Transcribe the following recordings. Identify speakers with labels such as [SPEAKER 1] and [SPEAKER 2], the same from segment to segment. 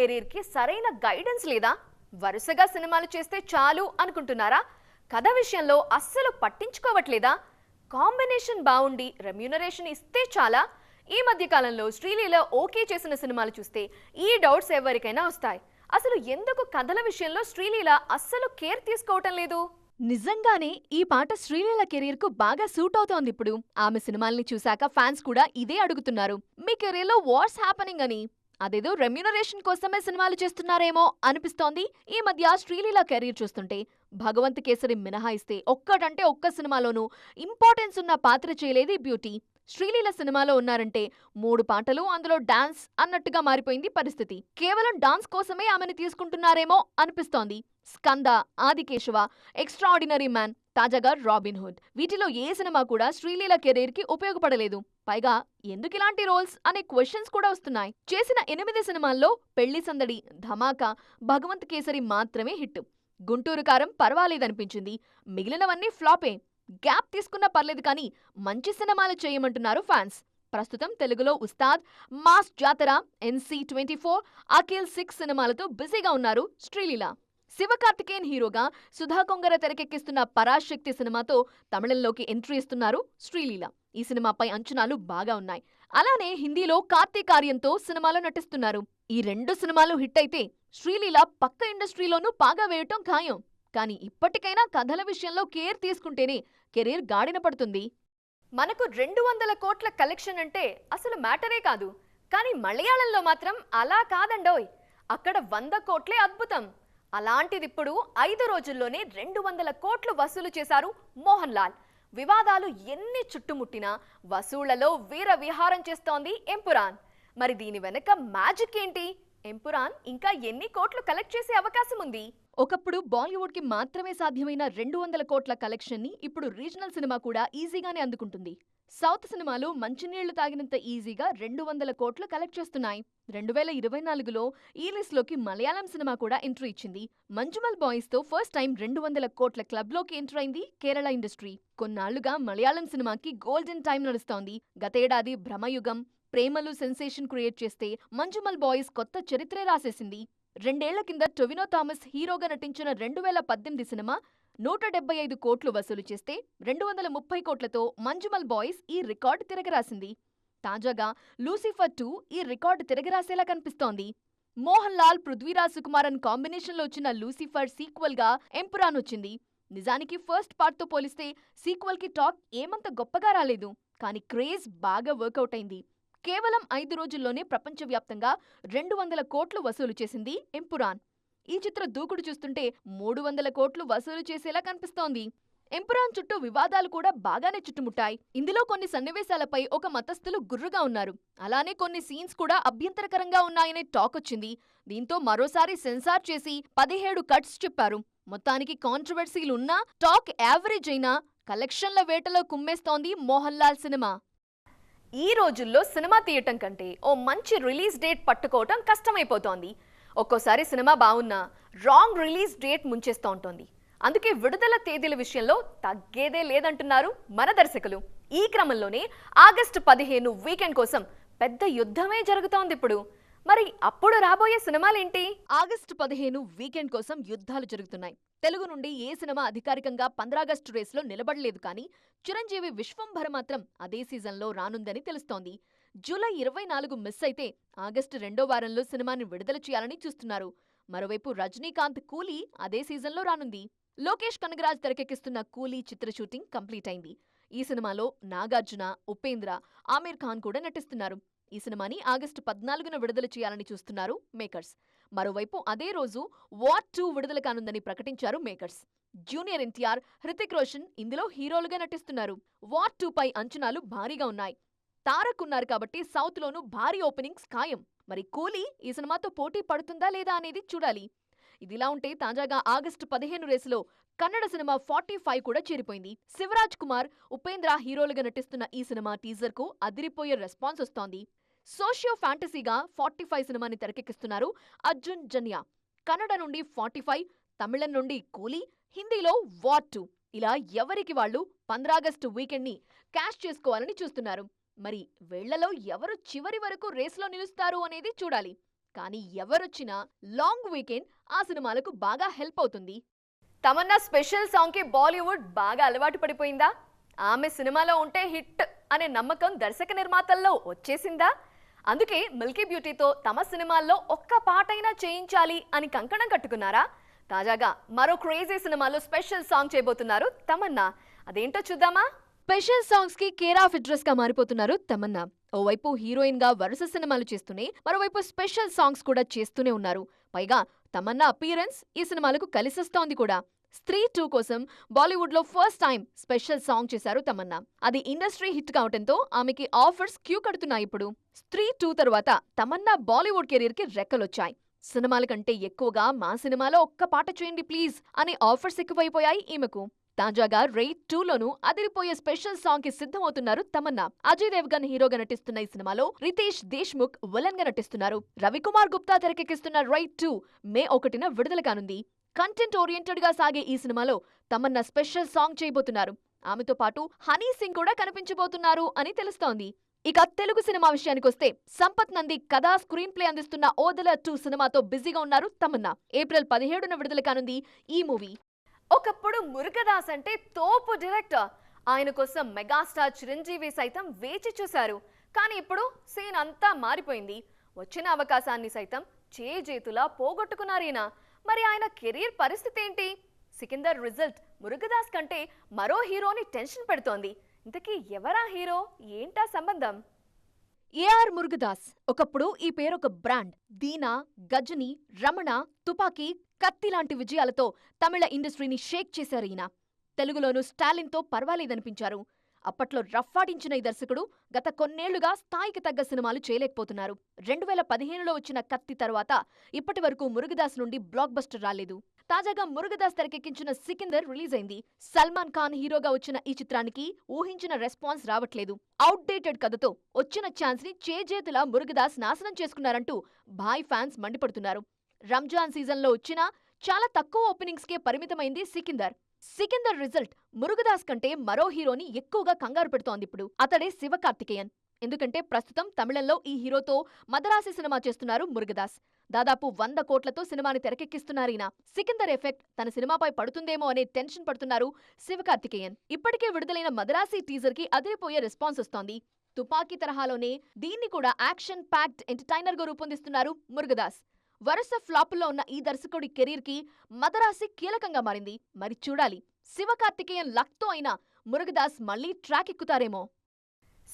[SPEAKER 1] Career కి సరైన guidance లేదా? వరుసగా సినిమాలు చేస్తే చాలు అనుకుంటున్నారా? కథ విషయంలో అస్సలు పట్టించుకోవట్లేదా? కాంబినేషన్ బాగుండి రెమ్యూనరేషన్ ఇస్తే చాలా? ఈ మధ్య కాలంలో శ్రీలీల ఓకే చేసిన సినిమాలు చూస్తే ఈ డౌట్స్ ఎవరికైనా వస్తాయి. అసలు ఎందుకు కథల విషయంలో శ్రీలీల అస్సలు కేర్ తీసుకోవటం లేదు? నిజంగానే ఈ పాట శ్రీలీల కెరీర్ కు బాగా సూట్ అవుతోంది. ఇప్పుడు ఆమె సినిమాల్ని చూశాక ఫ్యాన్స్ కూడా ఇదే అడుగుతున్నారు, మీ కెరీర్ లో వాట్స్ హ్యాపెనింగ్ అని. అదేదో రెమ్యూనరేషన్ కోసమే సినిమాలు చేస్తున్నారేమో అనిపిస్తోంది. ఈ మధ్య శ్రీలీల కెరీర్ చూస్తుంటే భగవంత్ కేసరి మినహాయిస్తే ఒక్కటంటే ఒక్క సినిమాలోనూ ఇంపార్టెన్స్ ఉన్న పాత్ర చేయలేదు ఈ బ్యూటీ. శ్రీలీల సినిమాలో ఉన్నారంటే 3 పాటలు, అందులో డాన్స్ అన్నట్టుగా మారిపోయింది పరిస్థితి. కేవలం డాన్స్ కోసమే ఆమెను తీసుకుంటున్నారేమో అనిపిస్తోంది. స్కంద, ఆదికేశవ, ఎక్స్ట్రాఆర్డినరీ మ్యాన్, తాజాగా రాబిన్ హుడ్, వీటిలో ఏ సినిమా కూడా శ్రీలీల కెరీర్ కి ఉపయోగపడలేదు. పైగా ఎందుకిలాంటి రోల్స్ అనే క్వశ్చన్స్ కూడా వస్తున్నాయి. చేసిన 8 సినిమాల్లో పెళ్లి సందడి, ధమాకా, భగవంత్ కేసరి మాత్రమే హిట్. గుంటూరు కారం పర్వాలేదనిపించింది, మిగిలినవన్నీ ఫ్లాపే. గ్యాప్ తీసుకున్నా పర్లేదు కానీ మంచి సినిమాలు చేయమంటున్నారు ఫ్యాన్స్. ప్రస్తుతం తెలుగులో ఉస్తాద్, మాస్ జాతర, NC24, అఖిల్ 6 సినిమాలతో బిజీగా ఉన్నారు శ్రీలీల. శివకార్తికేయన్ హీరోగా సుధా కొంగర తెరకెక్కిస్తున్న పరాశక్తి సినిమాతో తమిళంలోకి ఎంట్రీ ఇస్తున్నారు శ్రీలీల. ఈ సినిమాపై అంచనాలు బాగా ఉన్నాయి. అలానే హిందీలో కార్తీక్ ఆర్యన్తో సినిమాలో నటిస్తున్నారు. ఈ 2 సినిమాలు హిట్ అయితే శ్రీలీల పక్క ఇండస్ట్రీలోనూ పాగా వేయటం ఖాయం. కానీ ఇప్పటికైనా కథల విషయంలో కేర్ తీసుకుంటేనే కెరీర్ గాడిన పడుతుంది. మనకు 200 కోట్ల కలెక్షన్ అంటే అసలు మ్యాటరే కాదు. కానీ మలయాళంలో మాత్రం అలా కాదండోయ్, అక్కడ 100 కోట్లే అద్భుతం. అలాంటిదిప్పుడు 5 రోజుల్లోనే 200 కోట్లు వసూలు చేశారు మోహన్ లాల్. వివాదాలు ఎన్ని చుట్టుముట్టినా వసూళ్లలో వీర విహారం చేస్తోంది ఎంపురాన్. మరి దీని వెనక మ్యాజిక్ ఏంటి? ఎంపురాన్ ఇంకా ఎన్ని కోట్లు కలెక్ట్ చేసే అవకాశం ఉంది? ఒకప్పుడు బాలీవుడ్ కి మాత్రమే సాధ్యమైన 200 కోట్ల కలెక్షన్ ని ఇప్పుడు రీజనల్ సినిమా కూడా ఈజీగానే అందుకుంటుంది. సౌత్ సినిమాలు మంచినీళ్లు తాగినంత ఈజీగా 200 కోట్లు కలెక్ట్ చేస్తున్నాయి. 2024లో ఈ లిస్ట్ లోకి మలయాళం సినిమా కూడా ఎంట్రీ ఇచ్చింది. మంజుమల్ బాయ్స్ తో ఫస్ట్ టైం 200 కోట్ల క్లబ్ లోకి ఎంటర్ అయింది కేరళ ఇండస్ట్రీ. కొన్నాళ్లుగా మలయాళం సినిమాకి గోల్డెన్ టైం నడుస్తోంది. గతేడాది భ్రమయుగం, ప్రేమలు సెన్సేషన్ క్రియేట్ చేస్తే మంజుమల్ బాయ్స్ కొత్త చరిత్రే రాసేసింది. 2 ఏళ్ల కింద టొవినో థామస్ హీరోగా నటించిన 2018 సినిమా 175 కోట్లు వసూలు చేస్తే 230 కోట్లతో మంజుమల్ బాయ్స్ ఈ రికార్డు తిరగరాసింది. తాజాగా లూసిఫర్ 2 ఈ రికార్డు తిరగరాసేలా కనిపిస్తోంది. మోహన్ లాల్, పృథ్వీరాజ్ సుకుమారన్ కాంబినేషన్లో వచ్చిన లూసిఫర్ సీక్వెల్ గా ఎంపురాన్ వచ్చింది. నిజానికి ఫస్ట్ పార్ట్ తో పోలిస్తే సీక్వెల్ కి టాక్ ఏమంత గొప్పగా రాలేదు. కానీ క్రేజ్ బాగా వర్కౌట్ అయింది. కేవలం 5 రోజుల్లోనే ప్రపంచవ్యాప్తంగా 200 కోట్లు వసూలు చేసింది ఎంపురాన్. ఈ చిత్ర దూకుడు చూస్తుంటే 300 కోట్లు వసూలు చేసేలా కనిపిస్తోంది. ఎంపురాన్ చుట్టూ వివాదాలు కూడా బాగానే చుట్టుముట్టాయి. ఇందులో కొన్ని సన్నివేశాలపై ఒక మతస్థులు గుర్రుగా ఉన్నారు. అలానే కొన్ని సీన్స్ కూడా అభ్యంతరకరంగా ఉన్నాయనే టాక్ వచ్చింది. దీంతో మరోసారి సెన్సార్ చేసి 17 కట్స్ చెప్పారు. మొత్తానికి కాంట్రవర్సీలున్నా, టాక్ యావరేజ్ అయినా కలెక్షన్ల వేటలో కుమ్మేస్తోంది మోహన్ లాల్ సినిమా. ఈ రోజుల్లో సినిమా తీయటం కంటే ఓ మంచి రిలీజ్ డేట్ పట్టుకోవటం కష్టమైపోతోంది. ఒక్కోసారి సినిమా బాగున్నా రాంగ్ రిలీజ్ డేట్ ముంచేస్తూ ఉంటుంది. అందుకే విడుదల తేదీల విషయంలో తగ్గేదే లేదంటున్నారు మన దర్శకులు. ఈ క్రమంలోనే ఆగస్టు 15 వీకెండ్ కోసం పెద్ద యుద్ధమే జరుగుతోంది ఇప్పుడు. మరి అప్పుడు రాబోయే సినిమాలేంటి? ఆగస్టు 15 వీకెండ్ కోసం యుద్ధాలు జరుగుతున్నాయి. తెలుగు నుండి ఏ సినిమా అధికారికంగా 15 ఆగస్టు రేస్లో నిలబడలేదు. కానీ చిరంజీవి విశ్వంభర మాత్రం అదే సీజన్లో రానుందని తెలుస్తోంది. జూలై 24 మిస్ అయితే ఆగస్టు 2వ వారంలో సినిమాని విడుదల చేయాలని చూస్తున్నారు. మరోవైపు రజనీకాంత్ కూలీ అదే సీజన్లో రానుంది. లోకేష్ కనగరాజ్ తెరకెక్కిస్తున్న కూలీ చిత్ర షూటింగ్ కంప్లీట్ అయింది. ఈ సినిమాలో నాగార్జున, ఉపేంద్ర, ఆమీర్ ఖాన్ కూడా నటిస్తున్నారు. ఈ సినిమాని ఆగస్టు 14న విడుదల చేయాలని చూస్తున్నారు మేకర్స్. మరోవైపు అదే రోజు వార్ 2 విడుదల కానుందని ప్రకటించారు మేకర్స్. జూనియర్ ఎన్టీఆర్, హృతిక్ రోషన్ ఇందులో హీరోలుగా నటిస్తున్నారు. వార్ 2 పై అంచనాలు భారీగా ఉన్నాయి. తారక్ ఉన్నారు కాబట్టి సౌత్ లోనూ భారీ ఓపెనింగ్స్ ఖాయం. మరి కూలీ ఈ సినిమాతో పోటీ పడుతుందా లేదా అనేది చూడాలి. ఇదిలా ఉంటే తాజాగా ఆగస్టు 15 రేసులో కన్నడ సినిమా 45 కూడా చేరిపోయింది. శివరాజ్ కుమార్, ఉపేంద్ర హీరోలుగా నటిస్తున్న ఈ సినిమా టీజర్ కు అదిరిపోయే రెస్పాన్స్ వస్తోంది. సోషియో ఫ్యాంటసీగా 45 సినిమాని తెరకెక్కిస్తున్నారు అర్జున్ జన్యా. కన్నడ నుండి 45, తమిళం నుండి కూలీ, హిందీలో వార్ 2. ఇలా ఎవరికి వాళ్ళు 15 ఆగస్టు వీకెండ్ ని క్యాష్ చేసుకోవాలని చూస్తున్నారు. మరి వీళ్లలో ఎవరు చివరి వరకు రేసులో నిలుస్తారు అనేది చూడాలి. కానీ ఎవరొచ్చినా లాంగ్ వీకెండ్ ఆ సినిమాలకు బాగా హెల్ప్ అవుతుంది. తమన్నా స్పెషల్ సాంగ్కి బాలీవుడ్ బాగా అలవాటు పడిపోయిందా? ఆమె సినిమాలో ఉంటే హిట్ అనే నమ్మకం దర్శక నిర్మాతల్లో వచ్చేసిందా? అందుకే మిల్కీ బ్యూటీతో తమ సినిమాల్లో ఒక్క పాటైనా చేయించాలి అని కంకణం కట్టుకున్నారా? తాజాగా మరో క్రేజీ సినిమాలో స్పెషల్ సాంగ్ చేయబోతున్నారు తమన్నా. అదేంటో చూద్దామా? స్పెషల్ సాంగ్స్ కి కేర్ ఆఫ్ అడ్రస్ గా మారిపోతున్నారు తమన్నా. ఓవైపు హీరోయిన్ గా వరుస సినిమాలు చేస్తూనే మరోవైపు స్పెషల్ సాంగ్స్ కూడా చేస్తూనే ఉన్నారు. పైగా తమన్నా అపీరెన్స్ ఈ సినిమాలకు కలిసొస్తోంది కూడా. స్త్రీ 2 కోసం బాలీవుడ్ లో ఫస్ట్ టైం స్పెషల్ సాంగ్ చేశారు తమన్నా. అది ఇండస్ట్రీ హిట్ కావడంతో ఆమెకి ఆఫర్స్ క్యూ కడుతున్నాయి ఇప్పుడు. స్త్రీ 2 తరువాత తమన్నా బాలీవుడ్ కెరీర్ కి రెక్కలొచ్చాయి. సినిమాల కంటే ఎక్కువగా మా సినిమాలో ఒక్క పాట చేయండి ప్లీజ్ అనే ఆఫర్స్ ఎక్కువైపోయాయి ఈమెకు. తాజాగా రైడ్ 2లోనూ అదిరిపోయే స్పెషల్ సాంగ్ కి సిద్ధమవుతున్నారు తమన్నా. అజయ్ దేవ్గన్ హీరోగా నటిస్తున్న ఈ సినిమాలో రితేష్ దేశ్ముఖ్ విలన్ గా నటిస్తున్నారు. రవికుమార్ గుప్తా తెరకెక్కిస్తున్న రైడ్ 2 మే 1న విడుదల కానుంది. కంటెంట్ ఓరియంటెడ్ గా సాగే ఈ సినిమాలో తమన్నా స్పెషల్ సాంగ్ చేయబోతున్నారు. ఆమెతో పాటు హనీ సింగ్ కూడా కనిపించబోతున్నారు అని తెలుస్తోంది. ఇక తెలుగు సినిమా విషయానికొస్తే సంపత్ నంది కథా స్క్రీన్ ప్లే అందిస్తున్న ఓదెల 2 సినిమాతో బిజీగా ఉన్నారు తమన్నా. ఏప్రిల్ 17న విడుదల కానుంది ఈ మూవీ. ఒకప్పుడు మురుగదాస్ అంటే తోపు డైరెక్టర్. ఆయన కోసం మెగాస్టార్ చిరంజీవి సైతం వేచి చూశారు. కానీ ఇప్పుడు సీన్ అంతా మారిపోయింది. వచ్చిన అవకాశాన్ని సైతం చేజేతులా పోగొట్టుకున్నారీనా. మరి ఆయన కెరీర్ పరిస్థితి ఏంటి? సికిందర్ రిజల్ట్ మురుగదాస్ కంటే మరో హీరోని టెన్షన్ పెడుతోంది. ఇంతకీ ఎవరా హీరో, ఏంటా సంబంధం? ఏఆర్ మురుగదాస్. ఒకప్పుడు ఈ పేరొక బ్రాండ్. దీనా, గజని, రమణ, తుపాకీ, కత్తి లాంటి విజయాలతో తమిళ ఇండస్ట్రీని షేక్ చేశారు ఈయన. తెలుగులోనూ స్టాలిన్తో పర్వాలేదనిపించారు. అప్పట్లో రఫ్ఫాడించిన ఈ దర్శకుడు గత కొన్నేళ్లుగా స్థాయికి తగ్గ సినిమాలు చేయలేకపోతున్నారు. 2015లో వచ్చిన కత్తి తర్వాత ఇప్పటి వరకు మురుగదాస్ నుండి బ్లాక్ బస్టర్ రాలేదు. తాజాగా మురుగదాస్ తెరకెక్కించిన సికిందర్ రిలీజ్ అయింది. సల్మాన్ ఖాన్ హీరోగా వచ్చిన ఈ చిత్రానికి ఊహించిన రెస్పాన్స్ రావట్లేదు. అవుట్డేటెడ్ కథతో వచ్చిన ఛాన్స్ ని చేజేతులా మురుగదాస్ నాశనం చేసుకున్నారంటూ భాయ్ ఫ్యాన్స్ మండిపడుతున్నారు. రంజాన్ సీజన్లో వచ్చినా చాలా తక్కువ ఓపెనింగ్స్ కే పరిమితమైంది సికిందర్. సికిందర్ రిజల్ట్ మురుగదాస్ కంటే మరో హీరోని ఎక్కువగా కంగారు పెడుతోంది ఇప్పుడు. అతడే శివకార్తికేయన్. ఎందుకంటే ప్రస్తుతం తమిళంలో ఈ హీరోతో మదరాసి సినిమా చేస్తున్నారు మురుగదాస్. దాదాపు 100 కోట్లతో సినిమాని తెరకెక్కిస్తున్నారీన. సికిందర్ ఎఫెక్ట్ తన సినిమాపై పడుతుందేమో అనే టెన్షన్ పడుతున్నారు శివకార్తికేయన్. ఇప్పటికే విడుదలైన మదరాసి టీజర్ కి అదిరిపోయే రెస్పాన్స్ వస్తోంది. తుపాకీ తరహాలోనే దీన్ని కూడా యాక్షన్ ప్యాక్డ్ ఎంటర్టైనర్ గా రూపొందిస్తున్నారు మురుగదాస్. వరుస ఫ్లాపుల్లో ఉన్న ఈ దర్శకుడి కెరీర్ కి మదరాసి కీలకంగా మారింది. మరి చూడాలి, శివకార్తికేయన్ లక్తో అయినా మురుగదాస్ మళ్ళీ ట్రాక్ ఎక్కుతారేమో.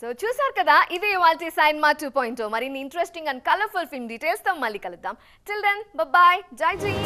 [SPEAKER 1] సో చూసారు కదా, ఇది ఇవాల్టి సైన్మా 2.0. మరిన్ని interesting and colourful film details తో మళ్ళీ కలుద్దాం. టిల్ దెన్ బాయ్, జై జై.